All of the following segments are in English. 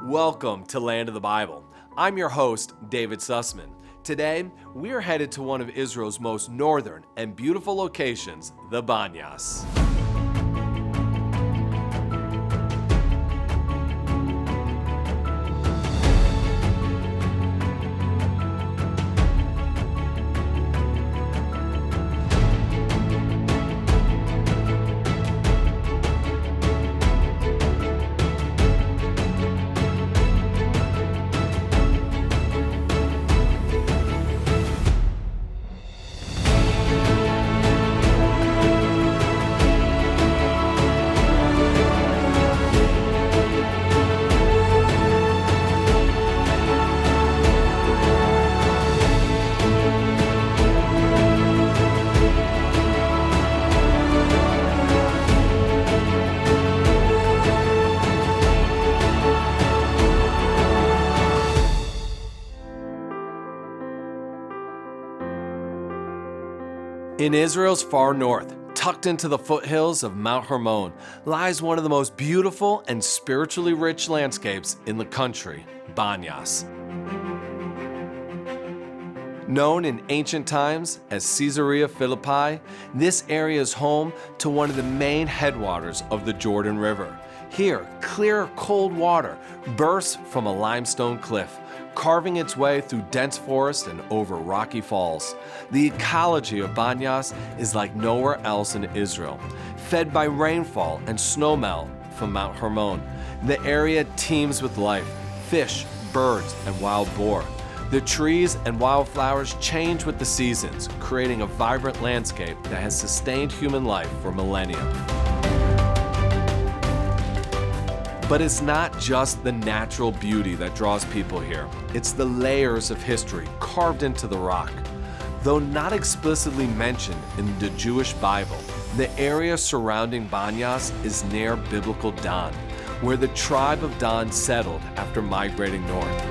Welcome to Land of the Bible. I'm your host, David Sussman. Today, we are headed to one of Israel's most northern and beautiful locations, the Banyas. In Israel's far north, tucked into the foothills of Mount Hermon, lies one of the most beautiful and spiritually rich landscapes in the country, Banyas. Known in ancient times as Caesarea Philippi, this area is home to one of the main headwaters of the Jordan River. Here, clear, cold water bursts from a limestone cliff, carving its way through dense forest and over rocky falls. The ecology of Banyas is like nowhere else in Israel. Fed by rainfall and snowmelt from Mount Hermon, the area teems with life, fish, birds, and wild boar. The trees and wildflowers change with the seasons, creating a vibrant landscape that has sustained human life for millennia. But it's not just the natural beauty that draws people here. It's the layers of history carved into the rock. Though not explicitly mentioned in the Jewish Bible, the area surrounding Banyas is near biblical Dan, where the tribe of Dan settled after migrating north.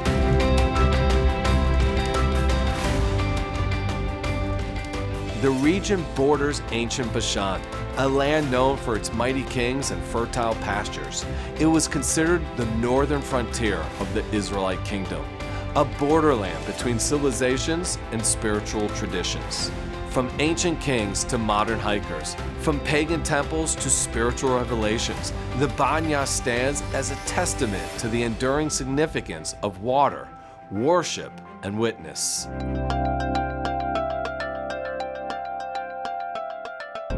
The region borders ancient Bashan, a land known for its mighty kings and fertile pastures. It was considered the northern frontier of the Israelite kingdom, a borderland between civilizations and spiritual traditions. From ancient kings to modern hikers, from pagan temples to spiritual revelations, the Banyas stands as a testament to the enduring significance of water, worship, and witness.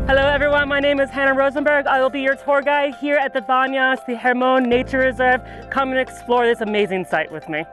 Hello everyone, my name is Hannah Rosenberg. I will be your tour guide here at the Banyas, the Hermon Nature Reserve. Come and explore this amazing site with me.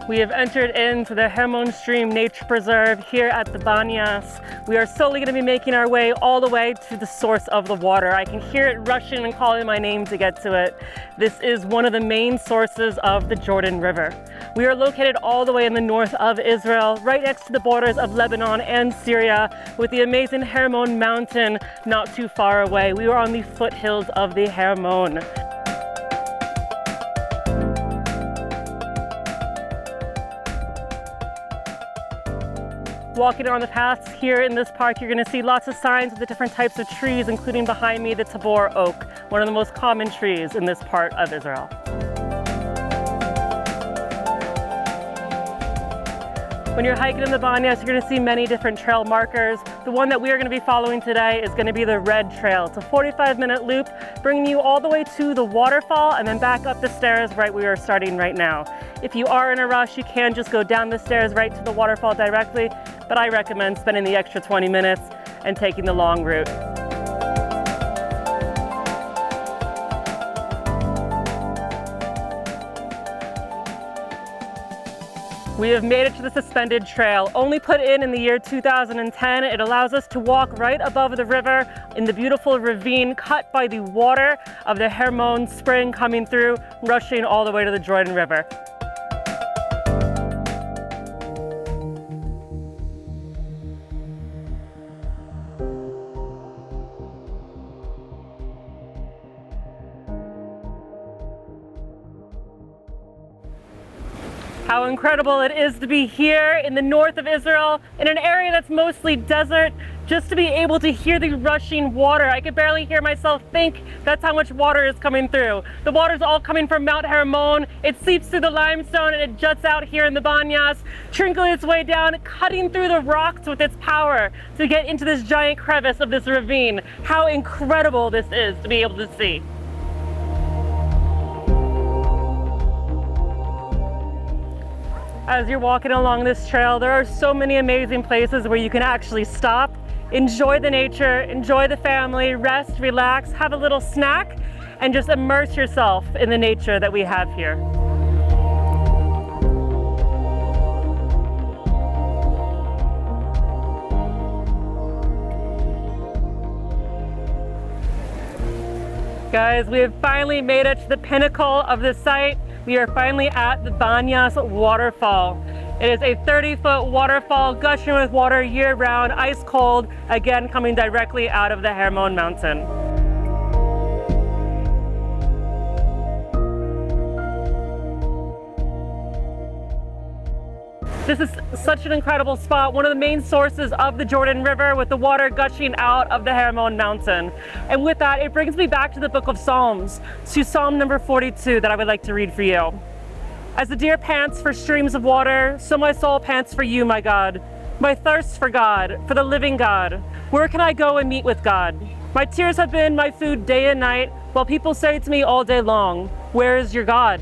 We have entered into the Hermon Stream Nature Preserve here at the Banyas. We are slowly going to be making our way all the way to the source of the water. I can hear it rushing and calling my name to get to it. This is one of the main sources of the Jordan River. We are located all the way in the north of Israel, right next to the borders of Lebanon and Syria, with the amazing Hermon mountain not too far away. We are on the foothills of the Hermon. Walking around the paths here in this park, you're going to see lots of signs of the different types of trees, including behind me the Tabor oak, one of the most common trees in this part of Israel. When you're hiking in the Banyas, you're going to see many different trail markers. The one that we are going to be following today is going to be the Red Trail. It's a 45-minute loop, bringing you all the way to the waterfall and then back up the stairs right where we are starting right now. If you are in a rush, you can just go down the stairs right to the waterfall directly, but I recommend spending the extra 20 minutes and taking the long route. We have made it to the suspended trail, only put in the year 2010. It allows us to walk right above the river in the beautiful ravine cut by the water of the Hermon spring coming through, rushing all the way to the Jordan River. how incredible it is to be here in the north of Israel, in an area that's mostly desert, just to be able to hear the rushing water. I could barely hear myself think. That's how much water is coming through. The water's all coming from Mount Hermon. It seeps through the limestone and it juts out here in the Banyas, trickling its way down, cutting through the rocks with its power to get into this giant crevice of this ravine. How incredible this is to be able to see. As you're walking along this trail, there are so many amazing places where you can actually stop, enjoy the nature, enjoy the family, rest, relax, have a little snack, and just immerse yourself in the nature that we have here. Guys, we have finally made it to the pinnacle of the site. We are finally at the Banyas waterfall. It is a 30-foot waterfall gushing with water year-round, ice cold, again coming directly out of the Hermon mountain. This is such an incredible spot, one of the main sources of the Jordan River with the water gushing out of the Hermon mountain. And with that, it brings me back to the book of Psalms, to Psalm number 42 that I would like to read for you. As the deer pants for streams of water, so my soul pants for you, my God. My thirst for God, for the living God. Where can I go and meet with God? My tears have been my food day and night, while people say to me all day long, where is your God?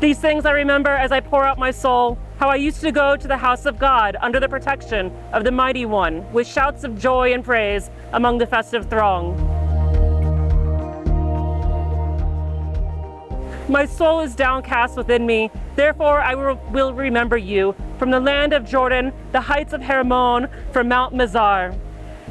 These things I remember as I pour out my soul, how I used to go to the house of God under the protection of the Mighty One, with shouts of joy and praise among the festive throng. My soul is downcast within me, therefore I will remember you, from the land of Jordan, the heights of Hermon, from Mount Mizar.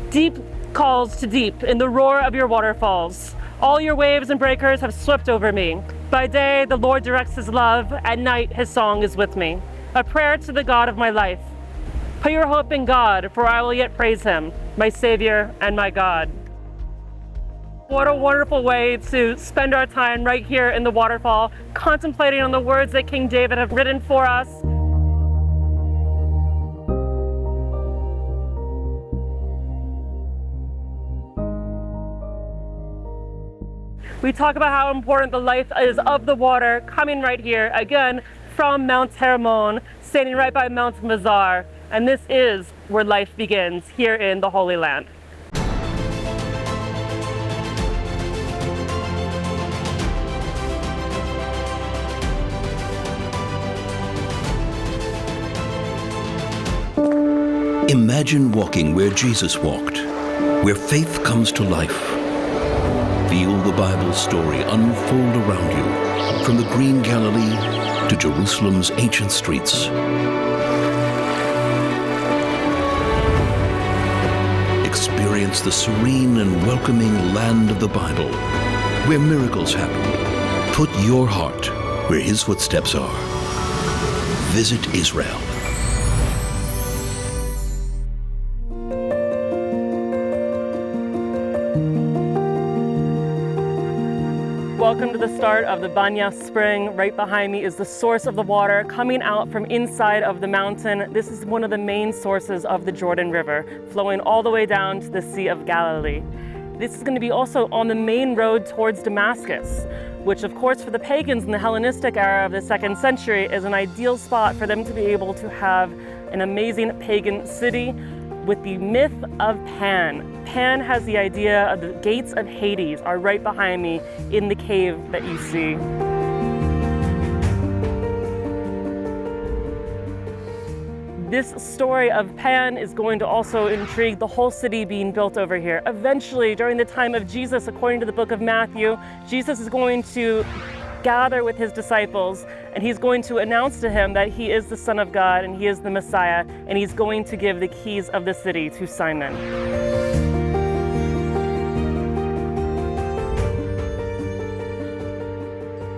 Deep calls to deep in the roar of your waterfalls. All your waves and breakers have swept over me. By day, the Lord directs his love. At night, his song is with me. A prayer to the God of my life. Put your hope in God, for I will yet praise him, my Savior and my God. What a wonderful way to spend our time right here in the waterfall, contemplating on the words that King David have written for us. We talk about how important the life is of the water coming right here, again, from Mount Hermon, standing right by Mount Mizar. And this is where life begins, here in the Holy Land. Imagine walking where Jesus walked, where faith comes to life. Feel the Bible story unfold around you, from the green Galilee to Jerusalem's ancient streets. Experience the serene and welcoming land of the Bible, where miracles happen. Put your heart where his footsteps are. Visit Israel. Welcome to the start of the Banyas spring. Right behind me is the source of the water coming out from inside of the mountain. This is one of the main sources of the Jordan River, flowing all the way down to the Sea of Galilee. This is going to be also on the main road towards Damascus, which of course for the pagans in the Hellenistic era of the 2nd century is an ideal spot for them to be able to have an amazing pagan city with the myth of Pan. Pan has the idea of the gates of Hades are right behind me in the cave that you see. This story of Pan is going to also intrigue the whole city being built over here. Eventually, during the time of Jesus, according to the book of Matthew, Jesus is going to gather with his disciples, and he's going to announce to him that he is the Son of God and he is the Messiah, and he's going to give the keys of the city to Simon.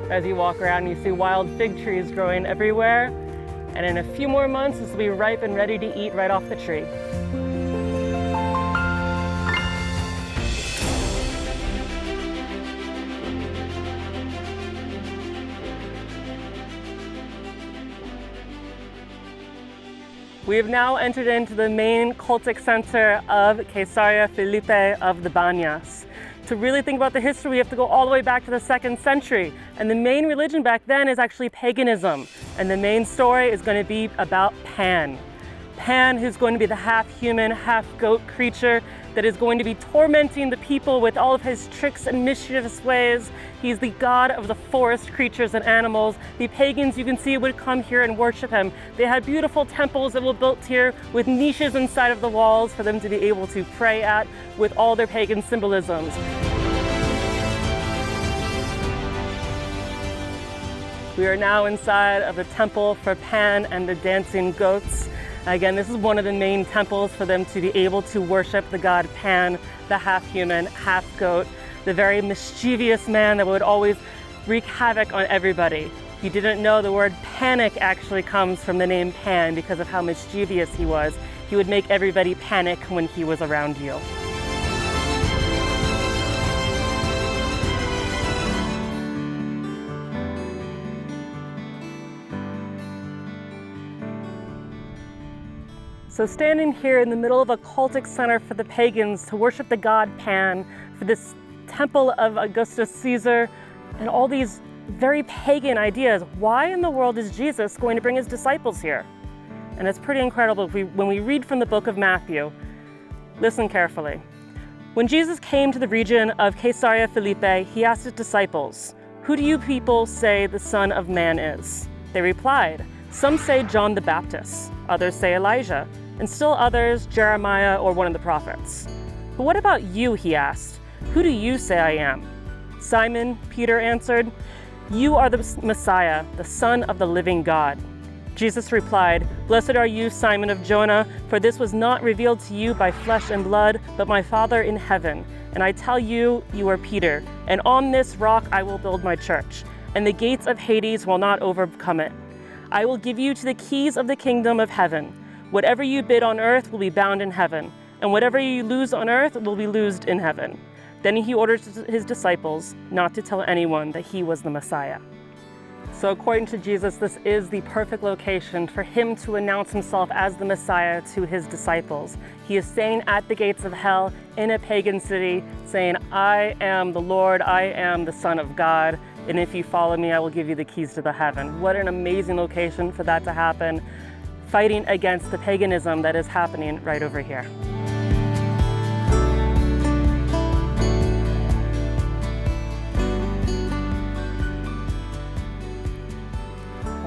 As you walk around, you see wild fig trees growing everywhere, and in a few more months, this will be ripe and ready to eat right off the tree. We have now entered into the main cultic center of Caesarea Philippi of the Banyas. To really think about the history, we have to go all the way back to the 2nd century. And the main religion back then is actually paganism. And the main story is going to be about Pan. Pan, who's going to be the half-human, half-goat creature that is going to be tormenting the people with all of his tricks and mischievous ways. He's the god of the forest creatures and animals. The pagans, you can see, would come here and worship him. They had beautiful temples that were built here with niches inside of the walls for them to be able to pray at with all their pagan symbolisms. We are now inside of the temple for Pan and the dancing goats. Again, this is one of the main temples for them to be able to worship the god Pan, the half-human, half-goat, the very mischievous man that would always wreak havoc on everybody. If you didn't know, the word panic actually comes from the name Pan because of how mischievous he was. He would make everybody panic when he was around you. So standing here in the middle of a cultic center for the pagans to worship the god Pan, for this temple of Augustus Caesar, and all these very pagan ideas, why in the world is Jesus going to bring his disciples here? And it's pretty incredible when we read from the book of Matthew. Listen carefully. When Jesus came to the region of Caesarea Philippi, he asked his disciples, "Who do you people say the Son of Man is?" They replied, "Some say John the Baptist, others say Elijah, and still others, Jeremiah or one of the prophets." "But what about you?" he asked. "Who do you say I am?" Simon Peter answered, "You are the Messiah, the Son of the living God." Jesus replied, "Blessed are you, Simon of Jonah, for this was not revealed to you by flesh and blood, but my Father in heaven. And I tell you, you are Peter, and on this rock I will build my church, and the gates of Hades will not overcome it. I will give you to the keys of the kingdom of heaven. Whatever you bid on earth will be bound in heaven, and whatever you loose on earth will be loosed in heaven." Then he ordered his disciples not to tell anyone that he was the Messiah. So according to Jesus, this is the perfect location for him to announce himself as the Messiah to his disciples. He is standing at the gates of hell in a pagan city saying, "I am the Lord, I am the Son of God, and if you follow me, I will give you the keys to the heaven." What an amazing location for that to happen, fighting against the paganism that is happening right over here.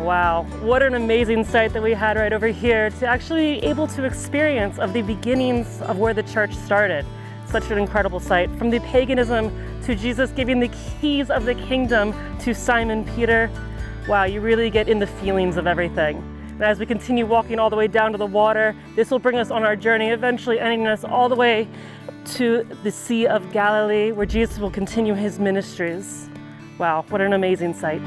Wow, what an amazing sight that we had right over here to actually be able to experience of the beginnings of where the church started. Such an incredible sight, from the paganism to Jesus giving the keys of the kingdom to Simon Peter. Wow, you really get in the feelings of everything. And as we continue walking all the way down to the water, this will bring us on our journey, eventually ending us all the way to the Sea of Galilee, where Jesus will continue his ministries. Wow, what an amazing sight.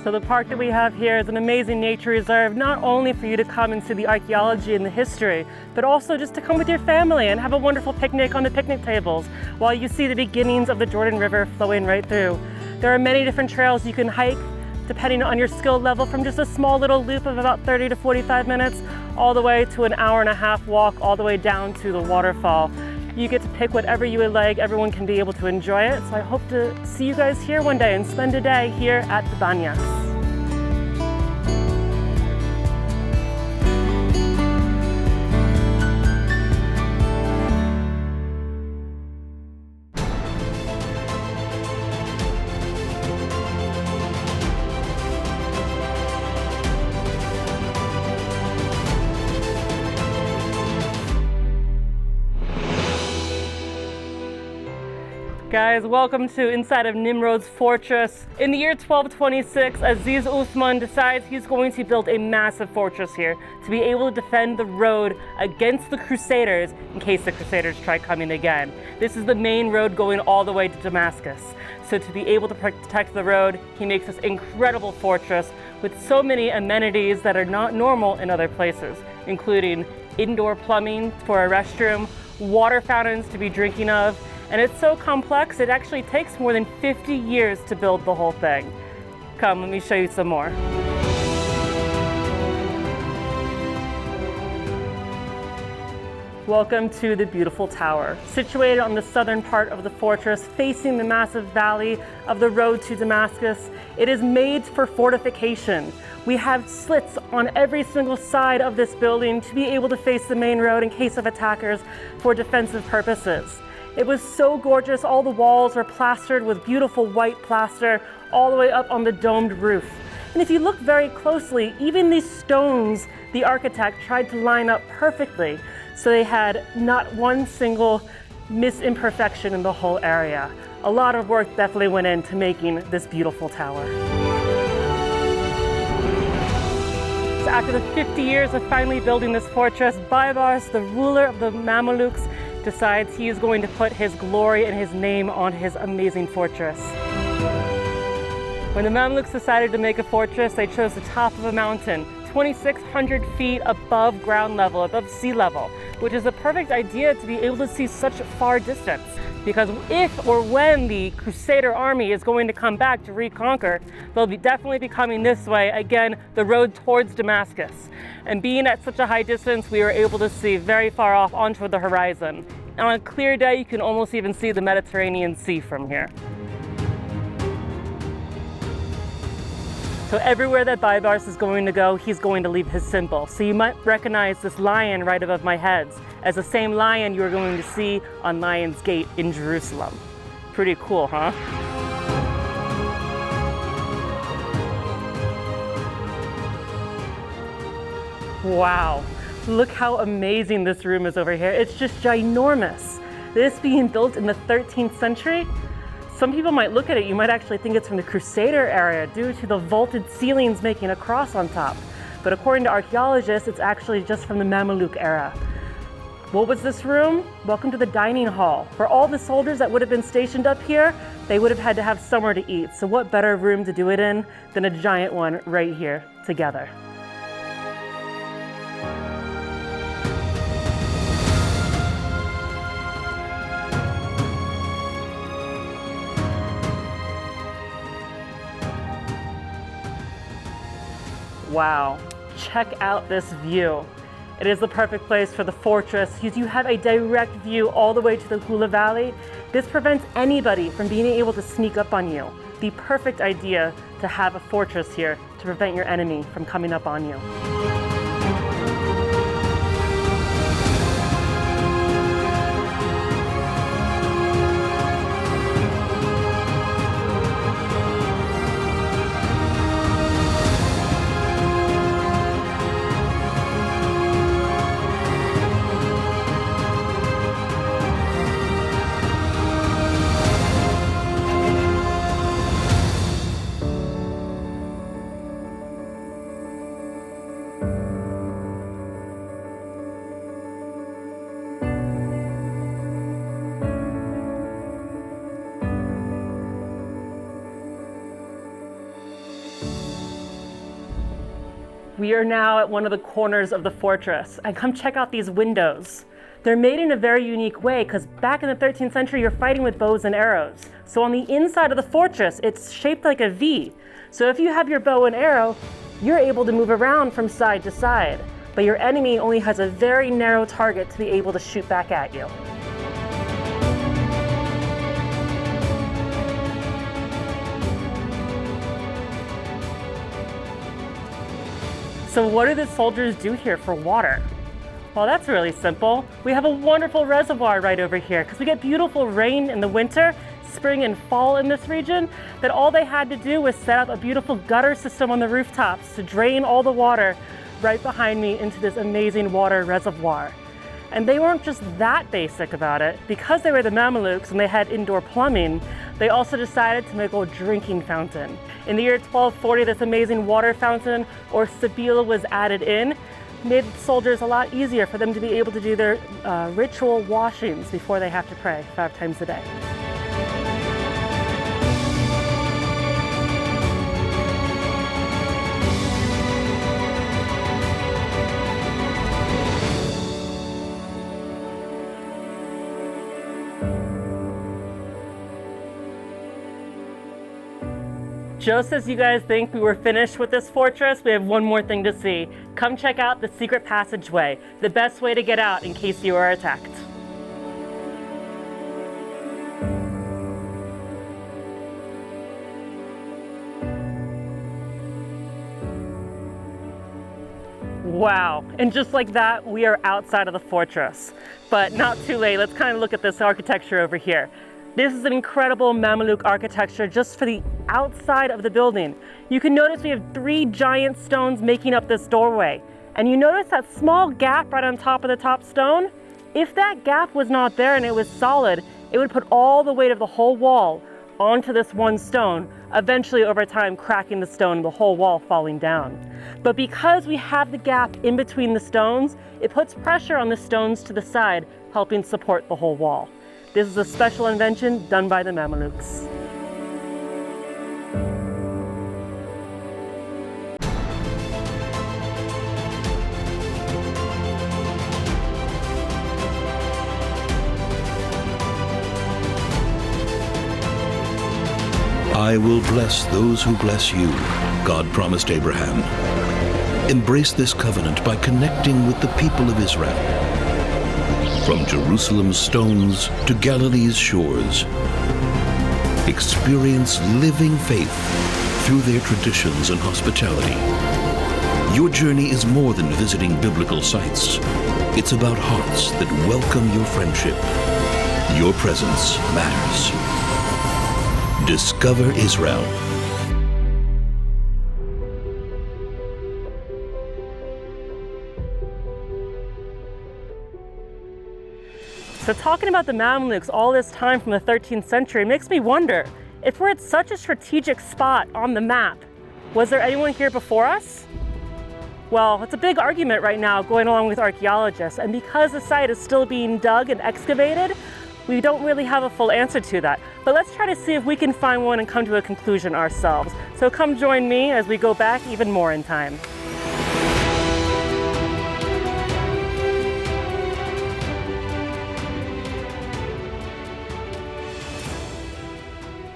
So the park that we have here is an amazing nature reserve, not only for you to come and see the archaeology and the history, but also just to come with your family and have a wonderful picnic on the picnic tables while you see the beginnings of the Jordan River flowing right through. There are many different trails you can hike depending on your skill level, from just a small little loop of about 30 to 45 minutes all the way to an hour-and-a-half walk all the way down to the waterfall. You get to pick whatever you would like. Everyone can be able to enjoy it. So I hope to see you guys here one day and spend a day here at the Banyas. Guys, welcome to inside of Nimrod's fortress. In the year 1226, Aziz Uthman decides he's going to build a massive fortress here to be able to defend the road against the Crusaders in case the Crusaders try coming again. This is the main road going all the way to Damascus. So to be able to protect the road, he makes this incredible fortress with so many amenities that are not normal in other places, including indoor plumbing for a restroom, water fountains to be drinking of, and it's so complex it actually takes more than 50 years to build the whole thing. Come, let me show you some more. Welcome to the beautiful tower. Situated on the southern part of the fortress, facing the massive valley of the road to Damascus, it is made for fortification. We have slits on every single side of this building to be able to face the main road in case of attackers for defensive purposes. It was so gorgeous, all the walls were plastered with beautiful white plaster all the way up on the domed roof. And if you look very closely, even these stones, the architect tried to line up perfectly, so they had not one single misimperfection in the whole area. A lot of work definitely went into making this beautiful tower. So after the 50 years of finally building this fortress, Banias, the ruler of the Mamelukes, decides he is going to put his glory and his name on his amazing fortress. When the Mamelukes decided to make a fortress, they chose the top of a mountain, 2,600 feet above ground level, above sea level, which is a perfect idea to be able to see such far distance. Because if or when the Crusader army is going to come back to reconquer, they'll definitely be coming this way, again, the road towards Damascus. And being at such a high distance, we were able to see very far off onto the horizon. And on a clear day, you can almost even see the Mediterranean Sea from here. So everywhere that Banias is going to go, he's going to leave his symbol. So you might recognize this lion right above my head as the same lion you're going to see on Lion's Gate in Jerusalem. Pretty cool, huh? Wow, look how amazing this room is over here. It's just ginormous. This being built in the 13th century, some people might look at it, you might actually think it's from the Crusader era due to the vaulted ceilings making a cross on top. But according to archaeologists, it's actually just from the Mameluke era. What was this room? Welcome to the dining hall. For all the soldiers that would have been stationed up here, they would have had to have somewhere to eat. So what better room to do it in than a giant one right here together? Wow, check out this view. It is the perfect place for the fortress because you have a direct view all the way to the Hula Valley. This prevents anybody from being able to sneak up on you. The perfect idea to have a fortress here to prevent your enemy from coming up on you. We are now at one of the corners of the fortress, and come check out these windows. They're made in a very unique way because back in the 13th century, you're fighting with bows and arrows. So on the inside of the fortress, it's shaped like a V. So if you have your bow and arrow, you're able to move around from side to side, but your enemy only has a very narrow target to be able to shoot back at you. So what do the soldiers do here for water? Well, that's really simple. We have a wonderful reservoir right over here because we get beautiful rain in the winter, spring and fall in this region, that all they had to do was set up a beautiful gutter system on the rooftops to drain all the water right behind me into this amazing water reservoir. And they weren't just that basic about it. Because they were the Mamelukes and they had indoor plumbing, they also decided to make a drinking fountain. In the year 1240, this amazing water fountain, or sabila, was added in, made soldiers a lot easier for them to be able to do their ritual washings before they have to pray 5 times a day. Just as you guys think we were finished with this fortress, we have one more thing to see. Come check out the secret passageway, the best way to get out in case you are attacked. Wow, and just like that, we are outside of the fortress. But not too late, let's kind of look at this architecture over here. This is an incredible Mamluk architecture just for the outside of the building. You can notice we have 3 giant stones making up this doorway. And you notice that small gap right on top of the top stone? If that gap was not there and it was solid, it would put all the weight of the whole wall onto this one stone, eventually over time cracking the stone and the whole wall falling down. But because we have the gap in between the stones, it puts pressure on the stones to the side, helping support the whole wall. This is a special invention done by the Mamluks. I will bless those who bless you, God promised Abraham. Embrace this covenant by connecting with the people of Israel. From Jerusalem's stones to Galilee's shores, experience living faith through their traditions and hospitality. Your journey is more than visiting biblical sites. It's about hearts that welcome your friendship. Your presence matters. Discover Israel. So talking about the Mamluks all this time from the 13th century makes me wonder, if we're at such a strategic spot on the map, was there anyone here before us? Well, it's a big argument right now going along with archaeologists, and because the site is still being dug and excavated, we don't really have a full answer to that. But let's try to see if we can find one and come to a conclusion ourselves. So come join me as we go back even more in time.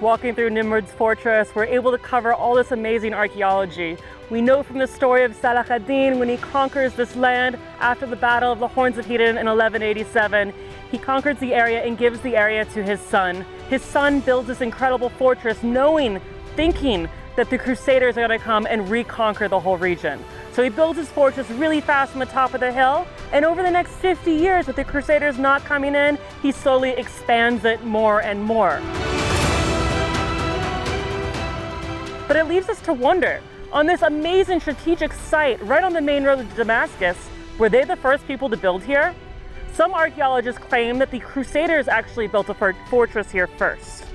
Walking through Nimrod's fortress, we're able to cover all this amazing archaeology. We know from the story of Salah ad-Din, when he conquers this land after the Battle of the Horns of Hedon in 1187, he conquers the area and gives the area to his son. His son builds this incredible fortress thinking that the Crusaders are going to come and reconquer the whole region. So he builds his fortress really fast on the top of the hill, and over the next 50 years, with the Crusaders not coming in, he slowly expands it more and more. But it leaves us to wonder, on this amazing strategic site right on the main road to Damascus, were they the first people to build here? Some archaeologists claim that the Crusaders actually built a fortress here first.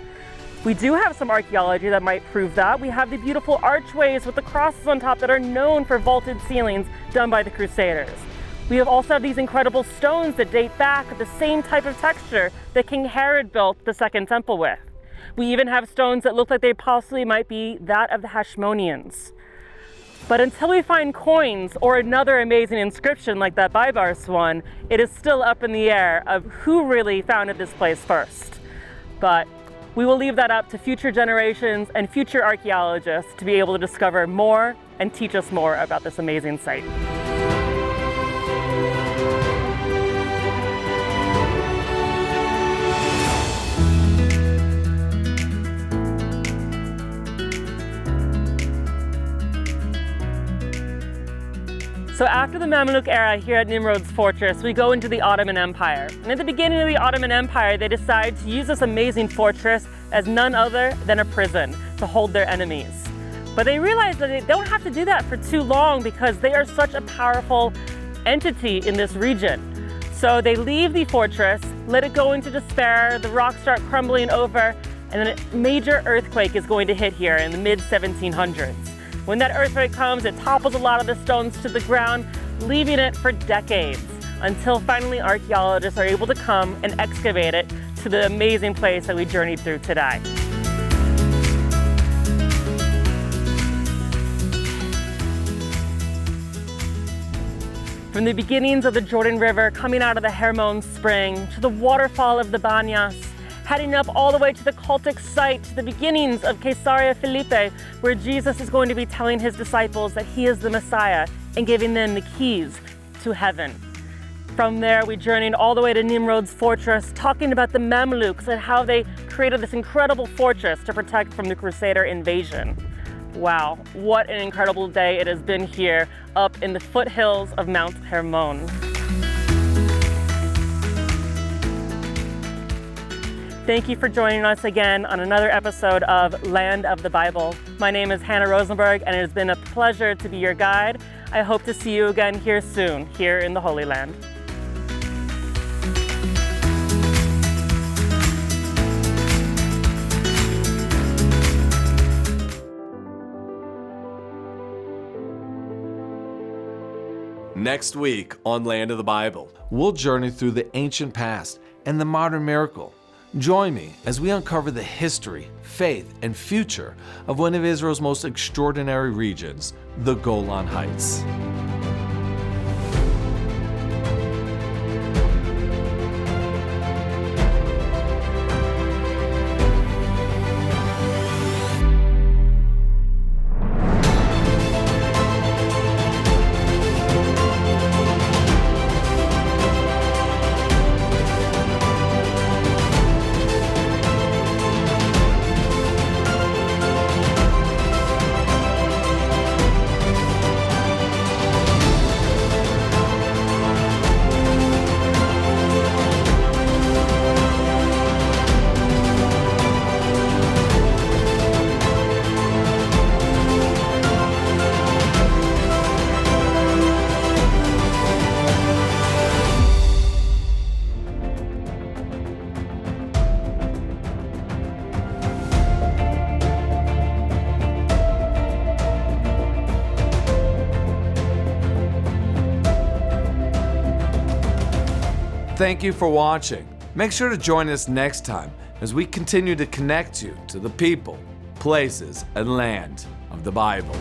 We do have some archaeology that might prove that. We have the beautiful archways with the crosses on top that are known for vaulted ceilings done by the Crusaders. We also have these incredible stones that date back to the same type of texture that King Herod built the Second Temple with. We even have stones that look like they possibly might be that of the Hashmoneans. But until we find coins or another amazing inscription like that Baibars one, it is still up in the air of who really founded this place first. But we will leave that up to future generations and future archaeologists to be able to discover more and teach us more about this amazing site. So after the Mamluk era here at Nimrod's fortress, we go into the Ottoman Empire. And at the beginning of the Ottoman Empire, they decide to use this amazing fortress as none other than a prison to hold their enemies. But they realize that they don't have to do that for too long because they are such a powerful entity in this region. So they leave the fortress, let it go into despair, the rocks start crumbling over, and then a major earthquake is going to hit here in the mid-1700s. When that earthquake comes, it topples a lot of the stones to the ground, leaving it for decades, until finally archaeologists are able to come and excavate it to the amazing place that we journeyed through today. From the beginnings of the Jordan River coming out of the Hermon Spring to the waterfall of the Banyas, heading up all the way to the cultic site, to the beginnings of Caesarea Philippi, where Jesus is going to be telling his disciples that he is the Messiah and giving them the keys to heaven. From there, we journeyed all the way to Nimrod's fortress, talking about the Mamluks and how they created this incredible fortress to protect from the Crusader invasion. Wow, what an incredible day it has been here up in the foothills of Mount Hermon. Thank you for joining us again on another episode of Land of the Bible. My name is Hannah Rosenberg, and it has been a pleasure to be your guide. I hope to see you again here soon, here in the Holy Land. Next week on Land of the Bible, we'll journey through the ancient past and the modern miracle. Join me as we uncover the history, faith, and future of one of Israel's most extraordinary regions, the Golan Heights. Thank you for watching. Make sure to join us next time as we continue to connect you to the people, places, and land of the Bible.